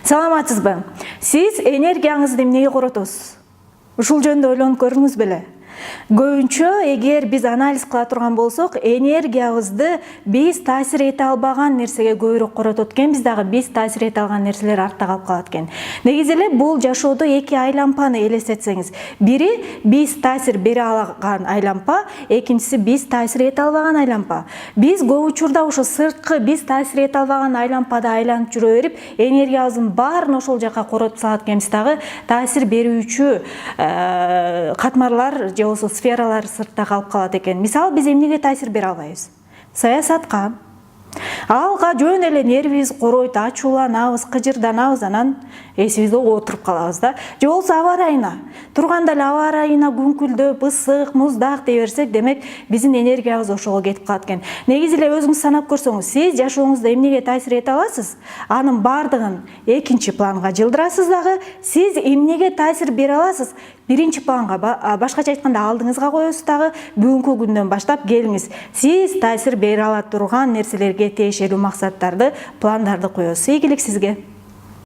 Саламатсызбы? Сиз энергияңызды эмнеге коротосуз? Ушул жөнүндө ойлонуп көрдүңүз беле? Көбүнчө эгер биз анализ кыла турган болсок, энергиябызды биз таасир эте албаган нерсеге көбүрөөк коротот экенбиз дагы, биз таасир эте алган нерселер артта калып калат экен. Негизи эле бул жашоодо эки айлампаны элестетсеңиз, бири биз таасир бере алган айлампа, экинчиси биз таасир эте албаган айлампа. Биз көп учурда ошо сырткы биз таасир эте албаган айлампада айланып жүрө берип, энергиябыздын баарын ошол жака коротуп салат экенбиз дагы, таасир берүүчү катмарлар же болбосо сфералар сыртта калып калат экен. Мисалы, биз эмнеге таасир бере албайбыз? Саясатка. Алга жөн эле нервибиз коройт, ачууланабыз, кыжырданабыз, анан эсибизде отуруп калабыз да. Же болбосо аба ырайына. Турганда эле аба ырайына күңкүлдөп, ысык, муздак дей берсек, демек биздин энергиябыз ошого кетип калат экен. Негизи эле өзүңүз санап көрсөңүз, сиз жашооңузда эмнеге таасир эте аласыз? Анын бардыгын экинчи планга жылдырасыз дагы, сиз эмнеге таасир бере аласыз? Биринчи планга, башкача айтканда, алдыңызга коесуз дагы, бүгүнкү күндөн баштап келиңиз. Сиз таасир бере ала турган нерселерге тиешелүү максаттарды, пландарды коесуз. Ийгилик сизге.